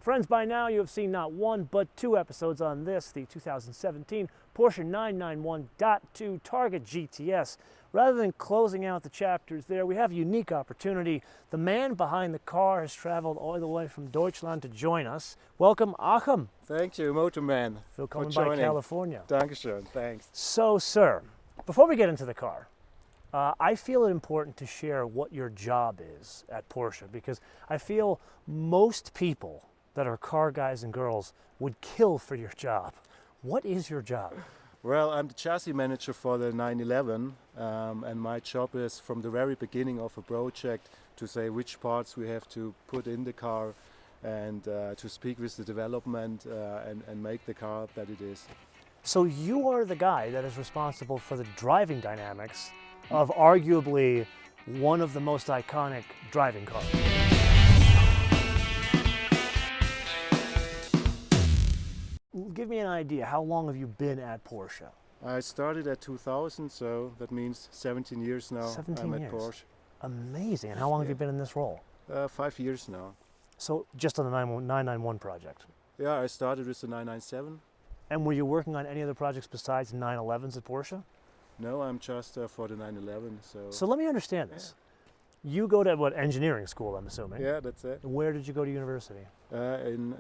Friends, by now you have seen not one but two episodes on this, the 2017 Porsche 991.2 Targa GTS. Rather than closing out the chapters there, we have a unique opportunity. The man behind the car has traveled all the way from Deutschland to join us. Welcome, Achim. Thank you, MotoMan, Willkommen for by joining. California. Dankeschön, thanks. So, sir, before we get into the car, I feel it important to share what your job is at Porsche, because I feel most people that are car guys and girls would kill for your job. What is your job? Well, I'm the chassis manager for the 911, and my job is from the very beginning of a project to say which parts we have to put in the car and to speak with the development and make the car that it is. So you are the guy that is responsible for the driving dynamics of arguably one of the most iconic driving cars. Give me an idea, how long have you been at Porsche? I started at 2000, so that means 17 years now 17 I'm years. at Porsche. Amazing. And how long have you been in this role? 5 years now. So just on the 991 project. Yeah, I started with the 997. And were you working on any other projects besides 911s at Porsche? No, I'm just for the 911. So let me understand this. You go to what, engineering school, I'm assuming? Yeah, that's it. Where did you go to university? In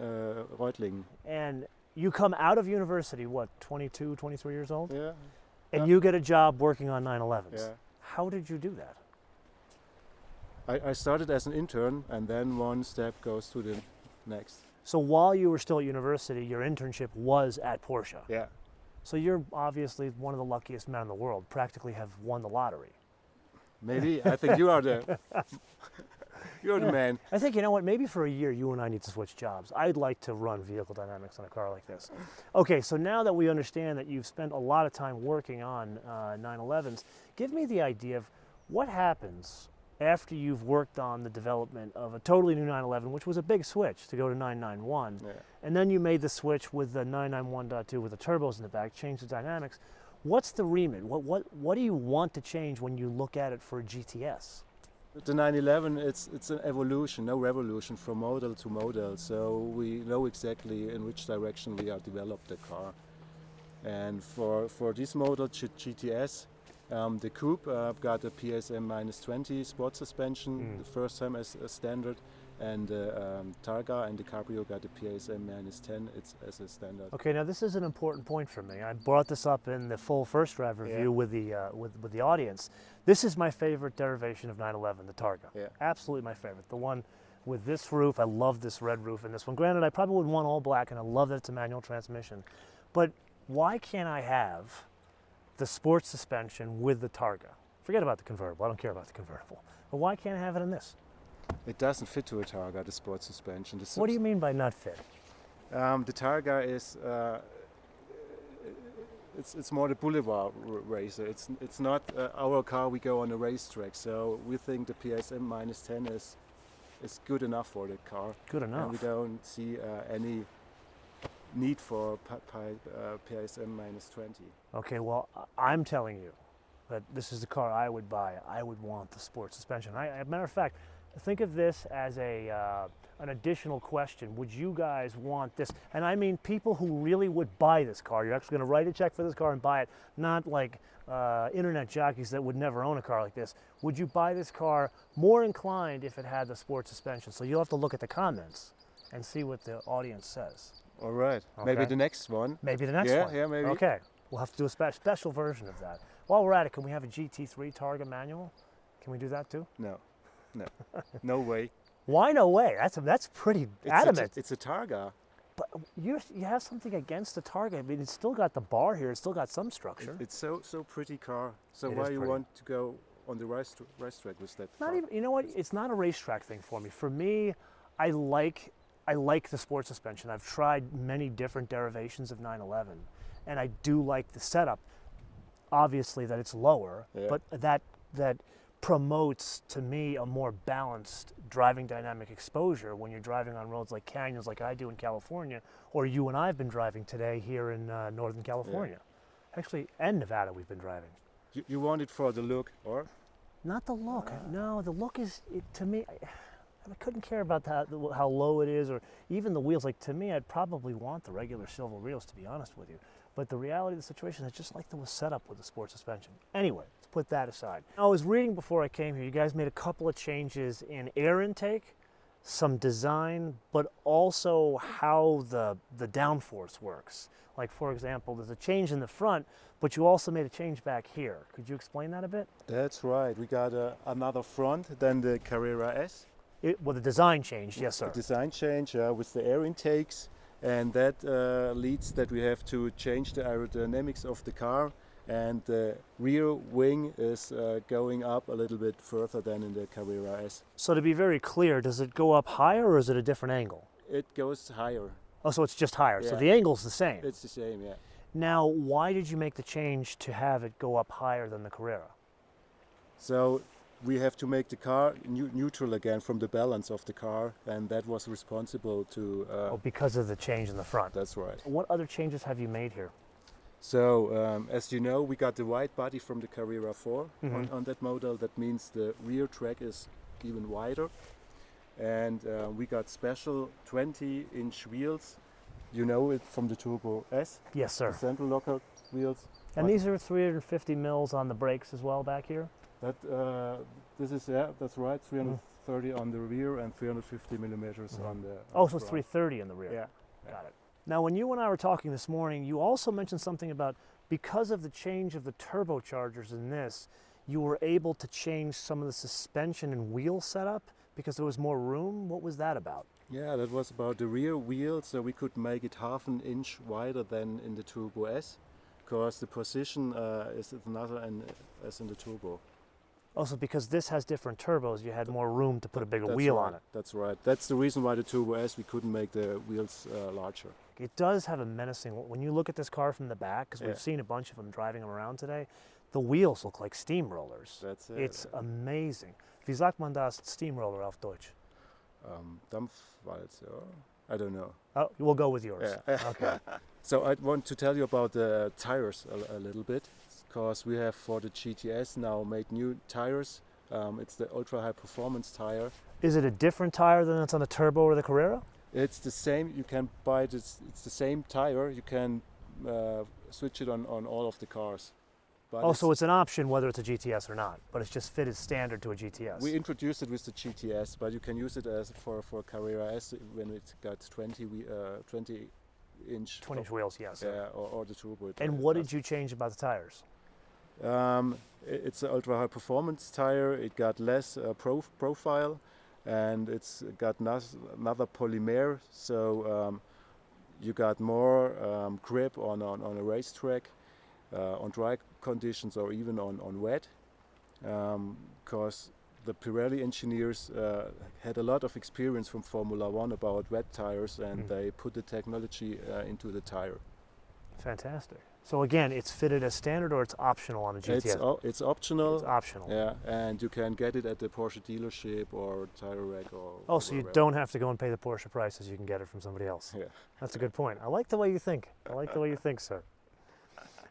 Reutlingen. And you come out of university, what, 22, 23 years old? Yeah. And you get a job working on 911s. Yeah. How did you do that? I started as an intern, and then one step goes to the next. So while you were still at university, your internship was at Porsche. Yeah. So you're obviously one of the luckiest men in the world, practically have won the lottery. Maybe. I think you are the you're the man. I think, you know what, maybe for a year you and I need to switch jobs. I'd like to run vehicle dynamics on a car like this. Okay, so now that we understand that you've spent a lot of time working on 911s, give me the idea of what happens after you've worked on the development of a totally new 911, which was a big switch to go to 991, Yeah. and then you made the switch with the 991.2 with the turbos in the back, changed the dynamics. What's the remit? What do you want to change when you look at it for a GTS? The 911, it's an evolution, no revolution from model to model. So we know exactly in which direction we are developed the car. And for this model, GTS, the coupe got a PSM -20 sport suspension, the first time as a standard, and the Targa and the Cabrio got a PSM -10. It's as a standard. Okay, now this is an important point for me. I brought this up in the full first drive review with the audience. This is my favorite derivation of 911, the Targa. Yeah. Absolutely my favorite. The one with this roof. I love this red roof in this one. Granted, I probably would want all black, and I love that it's a manual transmission. But why can't I have the sports suspension with the Targa? Forget about the convertible. I don't care about the convertible. But why can't I have it in this? It doesn't fit to a Targa, the sport suspension. What do you mean by not fit? The Targa is it's more the boulevard racer. It's not our car. We go on a racetrack, so we think the PSM -10 is good enough for the car. Good enough. And we don't see any need for PSM -20. Okay, well, I'm telling you that this is the car I would buy. I would want the sports suspension. As a matter of fact, think of this as an additional question. Would you guys want this? And I mean people who really would buy this car. You're actually going to write a check for this car and buy it, not like internet jockeys that would never own a car like this. Would you buy this car more inclined if it had the sports suspension? So you'll have to look at the comments and see what the audience says. All right. Okay. Maybe the next one. Maybe the next one. Yeah, maybe. Okay. We'll have to do a special version of that. While we're at it, can we have a GT3 Targa manual? Can we do that too? No, no way. Why no way? That's pretty adamant. It's a Targa. But you have something against the Targa. I mean, it's still got the bar here. It's still got some structure. It's so pretty car. So It why is you pretty. want to go on the racetrack with that Not car? even. You know what? It's not a racetrack thing for me. For me, I like the sports suspension. I've tried many different derivations of 911, and I do like the setup. Obviously, that it's lower, but that promotes to me a more balanced driving dynamic exposure when you're driving on roads like canyons like I do in California, or you and I have been driving today here in Northern California. Actually, and Nevada we've been driving. You want it for the look, or? Not the look. No, the look is, to me, I couldn't care about how low it is or even the wheels. Like, to me, I'd probably want the regular silver wheels, to be honest with you. But the reality of the situation is just like the setup with the sport suspension. Anyway, let's put that aside. I was reading before I came here, you guys made a couple of changes in air intake, some design, but also how the downforce works. Like, for example, there's a change in the front, but you also made a change back here. Could you explain that a bit? That's right. We got another front than the Carrera S. Well, the design changed, yes, sir. The design change with the air intakes, and that leads that we have to change the aerodynamics of the car, and the rear wing is going up a little bit further than in the Carrera S. So to be very clear, does it go up higher or is it a different angle? It goes higher. Oh, so it's just higher. Yeah. So the angle's the same. It's the same, yeah. Now, why did you make the change to have it go up higher than the Carrera? So we have to make the car neutral again from the balance of the car, and that was responsible to... because of the change in the front. That's right. What other changes have you made here? So, as you know, we got the wide body from the Carrera 4 on that model. That means the rear track is even wider. And we got special 20-inch wheels. You know it from the Turbo S. Yes, sir. The central lockout wheels. And these are 350 mils on the brakes as well back here? This is, yeah, that's right, 330 on the rear and 350 millimeters on the Oh, so front. it's 330 in the rear. Yeah. Got it. Now, when you and I were talking this morning, you also mentioned something about because of the change of the turbochargers in this, you were able to change some of the suspension and wheel setup because there was more room. What was that about? Yeah, that was about the rear wheel, so we could make it half an inch wider than in the Turbo S, because the position is another as in the Turbo. Also, because this has different turbos, you had more room to put a bigger That's wheel right. on it. That's right. That's the reason why the Turbo S, we couldn't make the wheels larger. It does have a menacing, when you look at this car from the back, because Yeah. we've seen a bunch of them driving them around today, the wheels look like steamrollers. That's it. It's amazing. Wie sagt man das Steamroller auf Deutsch? Dampfwalze, I don't know. Oh, we'll go with yours. Yeah. Okay. So I want to tell you about the tires a little bit, because we have for the GTS now made new tires. It's the ultra high performance tire. Is it a different tire than it's on the Turbo or the Carrera? It's the same. You can buy this. It's the same tire. You can switch it on all of the cars. But So it's an option whether it's a GTS or not, but it's just fitted standard to a GTS. we introduced it with the GTS, but you can use it as for Carrera S when it got 20-inch 20-inch wheels, yes. Yeah, or the Turbo. And what did you change about the tires? It's an ultra high performance tire. It got less profile, and it's got another polymer, so you got more grip on a racetrack, on dry conditions or even on wet, because the Pirelli engineers had a lot of experience from Formula One about wet tires, and they put the technology into the tire. Fantastic. So again, it's fitted as standard or it's optional on a GTS? It's optional. It's optional. Yeah, and you can get it at the Porsche dealership or Tire Rack or. Oh, so you wherever. don't have to go and pay the Porsche prices. You can get it from somebody else. Yeah. That's a good point. I like the way you think. I like the way you think, sir.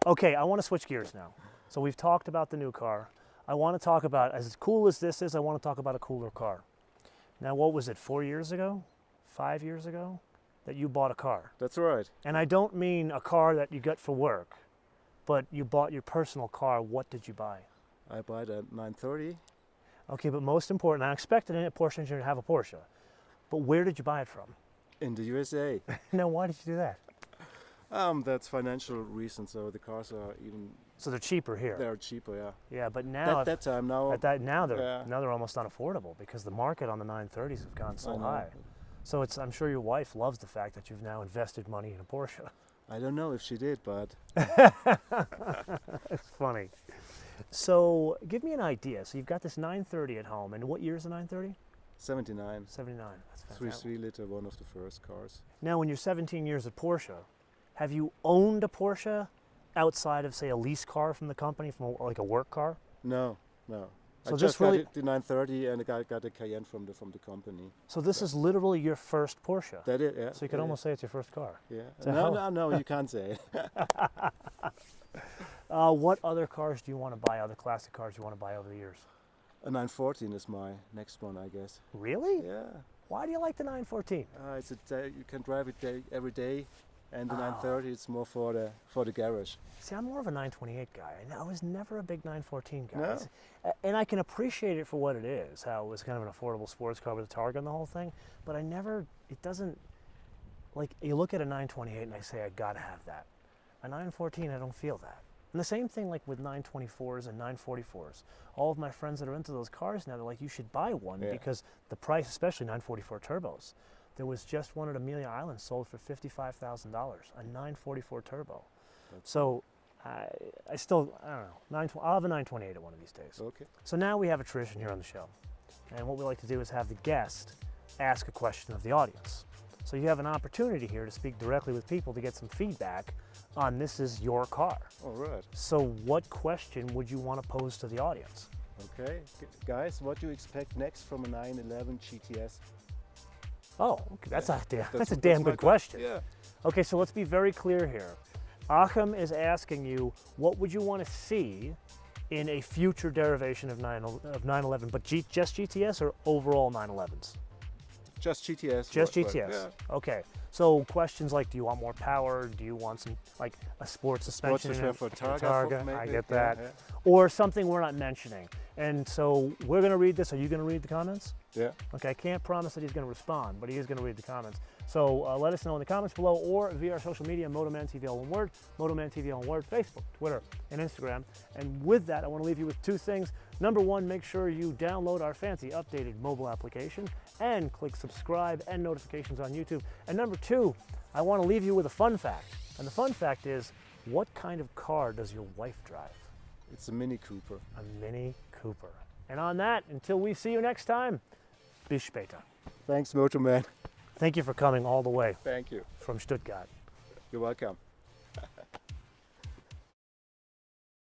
Okay, I want to switch gears now. So we've talked about the new car. I want to talk about, as cool as this is, I want to talk about a cooler car. Now, what was it, 4 years ago? 5 years ago? That you bought a car? That's right. And I don't mean a car that you got for work, but you bought your personal car. What did you buy? I bought a 930. Okay, but most important, I expected a Porsche engineer to have a Porsche, but where did you buy it from? In the USA. Now, why did you do that? That's financial reasons. So the cars are even. So they're cheaper here. They're cheaper, yeah. Yeah, but now At that time, now. now they're Yeah. now they're almost unaffordable because the market on the 930s have gone I so know. high. So I'm sure your wife loves the fact that you've now invested money in a Porsche. I don't know if she did, but It's funny. So give me an idea. So you've got this 930 at home, and what year is the 930? 79. 79. That's fantastic. 3 liter, one of the first cars. Now, when you're 17 years at Porsche, have you owned a Porsche outside of, say, a lease car from the company, from like a work car? No. So I this just got really- the 930 and I got a Cayenne from the company. So this is literally your first Porsche. That it, yeah. So you could almost say it's your first car. Yeah. So No, how- no, you can't say it. What other cars do you want to buy, other classic cars you want to buy over the years? A 914 is my next one, I guess. Really? Yeah. Why do you like the 914? It's you can drive it every day, and the Oh. 930 it's more for the garage. See, I'm more of a 928 guy. I was never a big 914 guy. No. And I can appreciate it for what it is, how it was kind of an affordable sports car with a Targa and the whole thing, but it doesn't, like, you look at a 928 and I say, I gotta have that. A 914, I don't feel that. And the same thing like with 924s and 944s. All of my friends that are into those cars now, they're like, you should buy one because the price, especially 944 turbos. There was just one at Amelia Island sold for $55,000, a 944 turbo. So I don't know, I'll have a 928 at one of these days. Okay. So now we have a tradition here on the show. And what we like to do is have the guest ask a question of the audience. So you have an opportunity here to speak directly with people to get some feedback on this is your car. All right. So what question would you want to pose to the audience? Okay. Guys, what do you expect next from a 911 GTS? Oh, okay, that's a That's damn my good question. Yeah. Okay, so let's be very clear here. Achim is asking you, what would you want to see in a future derivation of 911, but just GTS or overall 911s? Just GTS. Just right, GTS. yeah. Okay. So questions like, do you want more power? Do you want some like a sports suspension? Sports for Targa, I maybe. get Yeah, that. yeah. Or something we're not mentioning. And so we're going to read this. Are you going to read the comments? Yeah. Okay. I can't promise that he's going to respond, but he is going to read the comments. So let us know in the comments below or via our social media, MotoManTV all one word, MotoManTV all one word, Facebook, Twitter, and Instagram. And with that, I want to leave you with two things. Number one, make sure you download our fancy updated mobile application and click subscribe and notifications on YouTube. And number two, I want to leave you with a fun fact. And the fun fact is, what kind of car does your wife drive? It's a Mini Cooper. A Mini Cooper. And on that, until we see you next time, bis später. Thanks, MotoMan. Thank you for coming all the way Thank you. from Stuttgart. You're welcome.